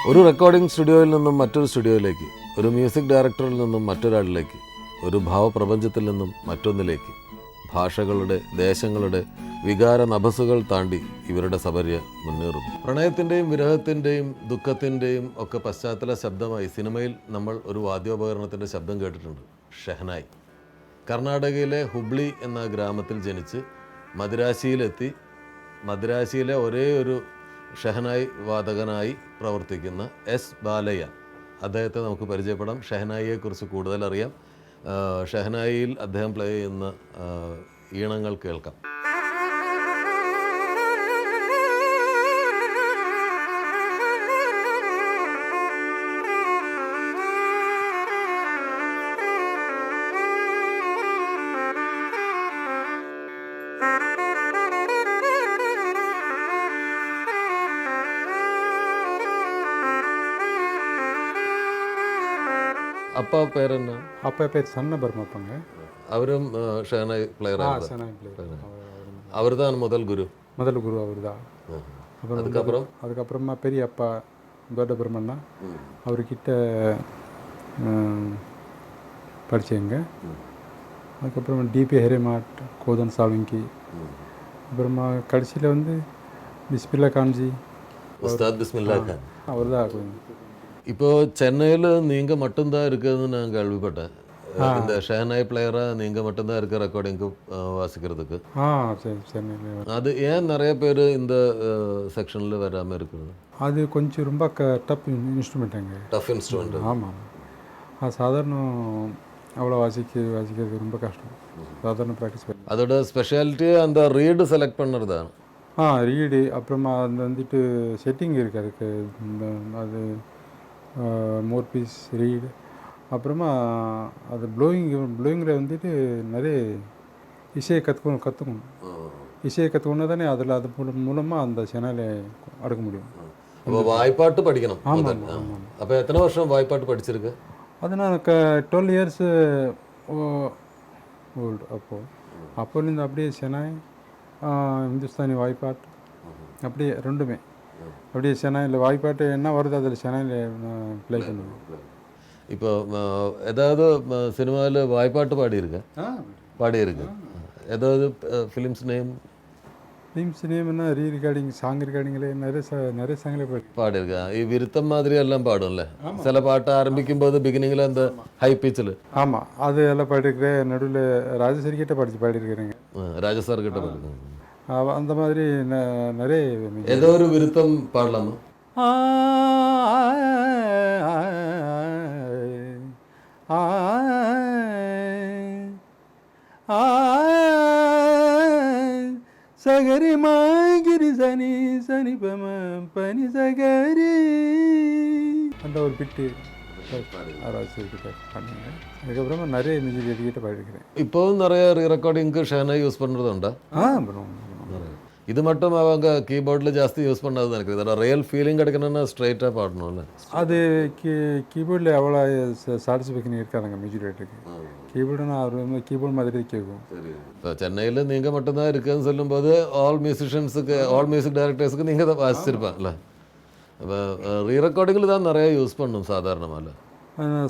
ഒരു റെക്കോർഡിംഗ് സ്റ്റുഡിയോയിൽ നിന്നും മറ്റൊരു സ്റ്റുഡിയോയിലേക്ക്, ഒരു മ്യൂസിക് ഡയറക്ടറിൽ നിന്നും മറ്റൊരാളിലേക്ക്, ഒരു ഭാവപ്രപഞ്ചത്തിൽ നിന്നും മറ്റൊന്നിലേക്ക്, ഭാഷകളുടെ, ദേശങ്ങളുടെ വികാര നഭസുകൾ താണ്ടി ഇവരുടെ സബര്യ മുന്നേറുന്നു. പ്രണയത്തിൻ്റെയും വിരഹത്തിൻ്റെയും ദുഃഖത്തിൻ്റെയും ഒക്കെ പശ്ചാത്തല ശബ്ദമായി സിനിമയിൽ നമ്മൾ ഒരു വാദ്യോപകരണത്തിൻ്റെ ശബ്ദം കേട്ടിട്ടുണ്ട്, ഷെഹനായി. കർണാടകയിലെ ഹുബ്ലി എന്ന ഗ്രാമത്തിൽ ജനിച്ച് മദിരാശിയിലെത്തി മദിരാശിയിലെ ഒരേ ഒരു ഷെഹനായി വാദകനായി പ്രവർത്തിക്കുന്ന എസ് ബാലയ്യ, അദ്ദേഹത്തെ നമുക്ക് പരിചയപ്പെടാം. ഷെഹനായിയെക്കുറിച്ച് കൂടുതൽ അറിയാം. ഷെഹനായിയിൽ അദ്ദേഹം പ്ലേ ചെയ്യുന്ന ഈണങ്ങൾ കേൾക്കാം. அப்பா பேர் என்ன? அப்பா பேர் சன்ன பர்மப்பாங்க. அவரும் ஷெஹனாய் பிளேயராக. அவர் தான் முதல் குரு அவர் தான். அதுக்கப்புறமா பெரிய அப்பா தோட்ட பிரம்மண்ணா அவர்கிட்ட படித்தேங்க. அதுக்கப்புறம் டிபி ஹெரேமாட், கோதன் சாலுங்கி, அப்புறமா கடைசியில் வந்து பிஸ்மில்லா கான்ஜி, உஸ்தாத் பிஸ்மில்லா கான் அவர் தான். இப்போ சென்னையில் நீங்கள் மட்டும்தான் இருக்குதுன்னு நான் கேள்விப்பட்டேன். இந்த ஷெஹனாய் பிளேயராக நீங்கள் மட்டும்தான் இருக்க ரெக்கார்டிங்க்கு வாசிக்கிறதுக்கு. சரி, சென்னையில். அது ஏன் நிறைய பேர் இந்த செக்ஷனில் வராமல் இருக்குது? அது கொஞ்சம் ரொம்ப டஃப் இன்ஸ்ட்ருமெண்ட்டுங்க. Tough instrument. ஆமாம், அது சாதாரண அவ்வளோ வாசிக்கிறது ரொம்ப கஷ்டம். சாதாரண ப்ராக்டிஸ் பண்ணி அதோட ஸ்பெஷாலிட்டி அந்த ரீடு செலக்ட் பண்ணுறது தான். ரீடு, அப்புறமா அது வந்துட்டு செட்டிங் இருக்குது அதுக்கு. அது மோர் பீஸ் ரீடு, அப்புறமா அது ப்ளோயிங்கில் வந்துட்டு நிறைய இசையை கற்றுக்கணும். இசையை கற்றுக்கணும் தானே அதில் அது மூலமாக அந்த சேனலை அடுக்க முடியும். அப்போ வாய்ப்பாட்டு படிக்கணும். ஆமாம். அப்போ எத்தனை வருஷம் வாய்ப்பாட்டு படிச்சிருக்கு? அது நான் 12 இயர்ஸ் ஓல்டு. அப்போலேருந்து அப்படியே செனாய், இந்துஸ்தானி வாய்ப்பாட்டு, அப்படியே ரெண்டுமே அப்படியே சென்னையில் வாய்ப்பாட்டு என்ன வருது அதில் சென்னையில் ப்ளே பண்ணுவேன். இப்போ ஏதாவது சினிமாவில் வாய்ப்பாட்டு பாடியிருக்கு. ஏதாவது ஃபிலிம்ஸ் நேம் என்ன ரீ-ரெக்கார்டிங், சாங் ரெக்கார்டிங்கில் நிறைய சாங்கில் பாடியிருக்கேன். விருத்தம் மாதிரி எல்லாம் பாடும்ல சில பாட்டு ஆரம்பிக்கும்போது பிகினிங்கில் அந்த ஹை பிச்சில். ஆமாம், அது எல்லாம் பாடியிருக்கிறேன். நடுவில் ராஜசாரி கிட்ட பாடியிருக்கிறேங்க. ராஜசார் கிட்ட பாடிருக்கேன். அந்த மாதிரி நிறைய. ஏதோ ஒரு விருத்தம் பாடலாமா? சகரி மாகிரி சனி சனி பம பனி சகரி அந்த ஒரு பிட்டு பண்ணுங்க. அதுக்கப்புறமா நிறைய மியூசிக் எதுக்கிட்ட பாடிருக்கிறேன். இப்போவும் நிறைய ரெக்கார்டிங்க்கு ஷெஹனாய் யூஸ் பண்ணுறது உண்டா? பண்ணுவோம். இது மட்டும் அவங்க கீபோர்டில் ஜாஸ்தி யூஸ் பண்ணது எனக்கு இதோட ரியல் ஃபீலிங் கிடைக்கணும்னா ஸ்ட்ரைட்டாக பாடணும்ல. அது கீபோர்டில் எவ்வளோ சாட்டிஸ்ஃபேக்ஷன் இருக்காதுங்க மியூசிக் டேரக்டருக்கு. கீபோர்டுனா அவர் கீபோர்டு மாதிரி கேட்கும். இப்போ சென்னையில் நீங்கள் மட்டும்தான் இருக்குதுன்னு சொல்லும்போது ஆல் மியூசிக் டைரக்டர்ஸுக்கு நீங்கள் தான் வாசிச்சிருப்பாங்கல்ல. இப்போ ரீரெக்கார்டிங்கில் தான் நிறைய யூஸ் பண்ணும் சாதாரணமாக.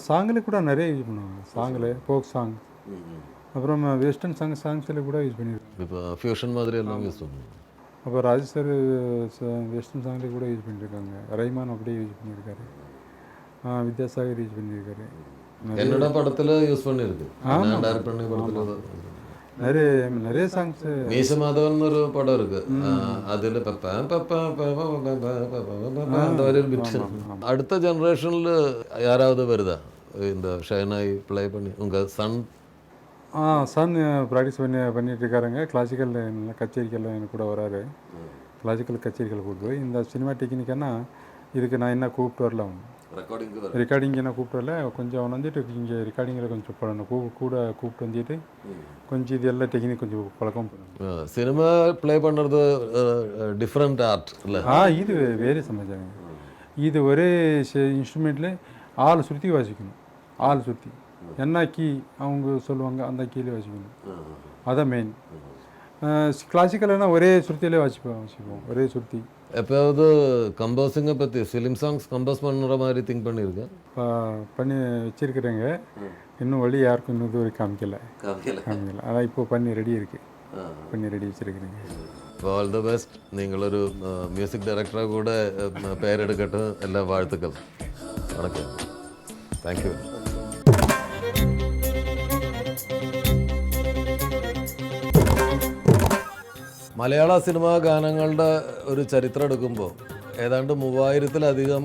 சாங்கில் கூட நிறைய யூஸ் பண்ணுவாங்க. சாங்கில் ஃபோக் சாங், அப்புறம் வெஸ்டர்ன் சாங்ஸில் கூட யூஸ் பண்ணியிருக்காங்க. இப்போ ஃபியூஷன் மாதிரி எல்லாம் யூஸ் பண்ணுவாங்க. அப்போ ராஜசார் வெஸ்டர்ன் சாங்கில் கூட யூஸ் பண்ணியிருக்காங்க. ரஹ்மான் அப்படியே யூஸ் பண்ணியிருக்காரு. வித்யாசாகர் யூஸ் பண்ணியிருக்காரு. என்னோட படத்தில் யூஸ் பண்ணியிருக்கு. நான் டைரக்ட் பண்ண படத்தில் நிறைய சாங்ஸ். மீச மாதவன் ஒரு படம் இருக்கு, அதில் அந்த மாதிரி ஒரு பிக்சர். அடுத்த ஜென்ரேஷனில் யாராவது வருதா இந்த ஷெஹனாய் ப்ளே பண்ணி? உங்கள் சன் ப்ராக்டிஸ் பண்ணிட்டு இருக்காருங்க. கிளாசிக்கல் கச்சேரிக்கெல்லாம் எனக்கு கூட வராரு. கிளாசிக்கல் கச்சேரிகள் கூப்பிட்டு போய் இந்த சினிமா டெக்னிக்கானா இதுக்கு நான் என்ன கூப்பிட்டு வரல. ரெக்கார்டிங் என்ன கூப்பிட்டு வரல. கொஞ்சம் அவன் வந்துட்டு இங்கே ரெக்கார்டிங்கில் கொஞ்சம் பழணும் கூட கூப்பிட்டு வந்துட்டு கொஞ்சம் இது எல்லாம் டெக்னிக் கொஞ்சம் பழக்கம் பண்ணுவேன். சினிமா ப்ளே பண்ணுறது டிஃப்ரெண்ட் ஆர்ட் இல்லை? இது வேறு சமாச்சாரம். இது ஒரே இன்ஸ்ட்ருமெண்ட்டில் ஆள் சுற்றி வாசிக்கணும். ஆள் சுற்றி என்ன கீ அவங்க சொல்லுவாங்க அந்த கீழே வாசிக்கணும். அதான் மெயின். கிளாசிக்கல்னா ஒரே சுருத்தியிலே வச்சுப்போம் ஒரே சுருத்தி. எப்போயாவது கம்போசிங்கை பற்றி ஃபிலிம் சாங்ஸ் கம்போஸ் பண்ணுற மாதிரி திங்க் பண்ணியிருக்கேன்? பண்ணி வச்சுருக்குறேங்க. இன்னும் வழி யாருக்கும் இன்னும் இது வரைக்கும் காமிக்கல. அதான் இப்போ பண்ணி ரெடி இருக்குது, பண்ணி ரெடி வச்சுருக்குறேங்க. All the best. നിങ്ങളൊരു മ്യൂസിക് ഡയറക്ടറെ കൂടെ പേരെടുക്കട്ടെ. എല്ലാ വാഴ്ത്തുക്കൾ. വണക്കം. Thank you. മലയാള സിനിമാ ഗാനങ്ങളുടെ ഒരു ചരിത്രം എടുക്കുമ്പോൾ ഏതാണ്ട് 3000-ലധികം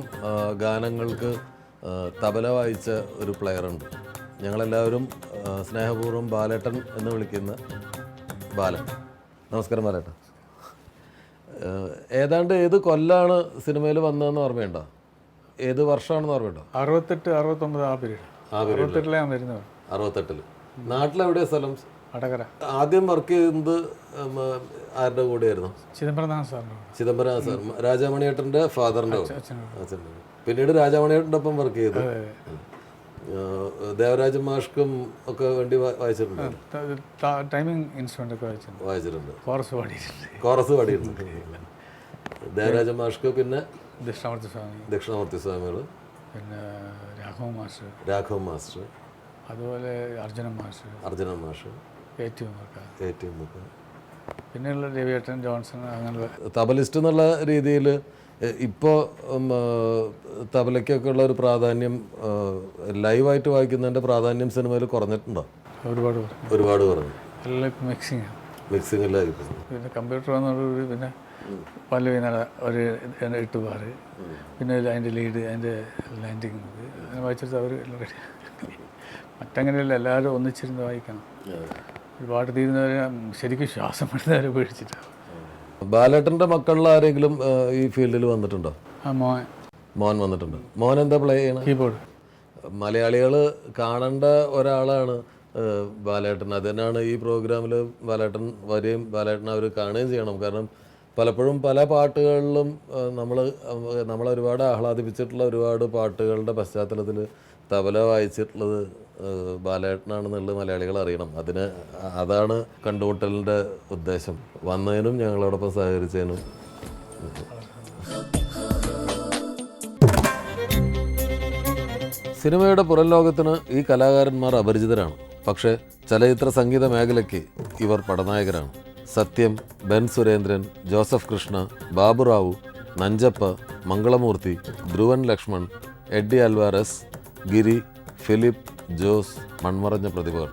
ഗാനങ്ങൾക്ക് തബല വായിച്ച ഒരു പ്ലെയറുണ്ട്. ഞങ്ങളെല്ലാവരും സ്നേഹപൂർവ്വം ബാലേട്ടൻ എന്ന് വിളിക്കുന്ന ബാലൻ. നമസ്കാരം ബാലേട്ടൻ. ഏതാണ്ട് ഏത് കൊല്ലാണ് സിനിമയിൽ വന്നതെന്ന് ഓർമ്മയുണ്ടോ? ഏത് വർഷമാണെന്ന് ഓർമ്മയുണ്ടോ? 68, 69 ആ പീരീഡ്. 68 ഞാൻ വരുന്നത്. 68. നാട്ടിലെവിടെയാണ് സ്ഥലം? വടകര. ആദ്യം വർക്ക് ചെയ്യുന്നത് ആരുടെ കൂടെയായിരുന്നു? ചിദംബരനാഥ് സാറിൻ്റെ. ചിദംബരം സാർ, രാജാമണിയേട്ടൻ്റെ ഫാദറിൻ്റെ അച്ഛൻ്റെ. പിന്നീട് രാജാമണിയേട്ടൻ്റെ ഒപ്പം വർക്ക് ചെയ്തു. ദേവരാജ മാഷ്ക്കും ഒക്കെ വേണ്ടി വായിച്ചിട്ടുണ്ട്. ടൈമിംഗ് ഇൻസ്ട്രുമെൻ്റ് ഒക്കെ വായിച്ചിട്ടുണ്ട്. കോറസ് പാടിയിട്ടുണ്ട്. ദേവരാജ മാഷ്ക്ക്, പിന്നെ ദക്ഷിണാമൂർത്തി സ്വാമികൾ, പിന്നെ രാഘവ മാസ്റ്റർ, അതുപോലെ അർജുന മാഷ്, ഏറ്റവും പിന്നെയുള്ള രവിയേട്ടൻ, ജോൺസൺ, അങ്ങനെ. തബലിസ്റ്റ് എന്നുള്ള രീതിയിൽ ഇപ്പോൾ തബലയ്ക്കൊക്കെ ഉള്ള ഒരു പ്രാധാന്യം, ലൈവായിട്ട് വായിക്കുന്നതിൻ്റെ പ്രാധാന്യം സിനിമയിൽ കുറഞ്ഞിട്ടുണ്ടോ? ഒരുപാട് കുറഞ്ഞു. എല്ലാം ഇപ്പം മിക്സിങ്ങിലായി. പിന്നെ കമ്പ്യൂട്ടർ വന്നതോടുകൂടി പിന്നെ പല്ലവിനട ഒരു 8 ബാറ്, പിന്നെ അതിൻ്റെ ലീഡ്, അതിൻ്റെ ലാൻഡിങ് അങ്ങനെ വായിച്ചിട്ട് അവർ റെഡി. മറ്റങ്ങനെയല്ല, എല്ലാവരും ഒന്നിച്ചിരുന്ന് വായിക്കണം. ഒരുപാട് തീരുന്നവരെ ശരിക്കും ശ്വാസം എടുത്തവരെ പേടിച്ചിട്ടാണ്. ബാലേട്ടൻ്റെ മക്കളിൽ ആരെങ്കിലും ഈ ഫീൽഡിൽ വന്നിട്ടുണ്ടോ? മോൻ വന്നിട്ടുണ്ട്. മോൻ എന്താ പ്ലേ ചെയ്യണം? കീബോർഡ്. മലയാളികൾ കാണേണ്ട ഒരാളാണ് ബാലേട്ടൻ. അതിനാണ് ഈ പ്രോഗ്രാമിൽ ബാലേട്ടൻ വരികയും ബാലേട്ടൻ അവർ കാണുകയും ചെയ്യണം. കാരണം പലപ്പോഴും പല പാട്ടുകളിലും നമ്മളൊരുപാട് ആഹ്ലാദിപ്പിച്ചിട്ടുള്ള ഒരുപാട് പാട്ടുകളുടെ പശ്ചാത്തലത്തിൽ തബല വായിച്ചിട്ടുള്ളത് ബാലേട്ടനാണെന്നുള്ളത് മലയാളികൾ അറിയണം. അതാണ് കണ്ടുമുട്ടലിൻ്റെ ഉദ്ദേശം. വന്നതിനും ഞങ്ങളോടൊപ്പം സഹകരിച്ചതിനും. സിനിമയുടെ പുറം ലോകത്തിന് ഈ കലാകാരന്മാർ അപരിചിതരാണ്. പക്ഷേ ചലച്ചിത്ര സംഗീത മേഖലയ്ക്ക് ഇവർ പടനായകരാണ്. Sathyam, Ben Surendran, Joseph Krishna, Baburao, Nanjappa, Mangalamurthy, Dhruvan Lakshman, Eddie Alvarez, Giri, Philip, Jose, മൺമറഞ്ഞ പ്രതിഭകൾ.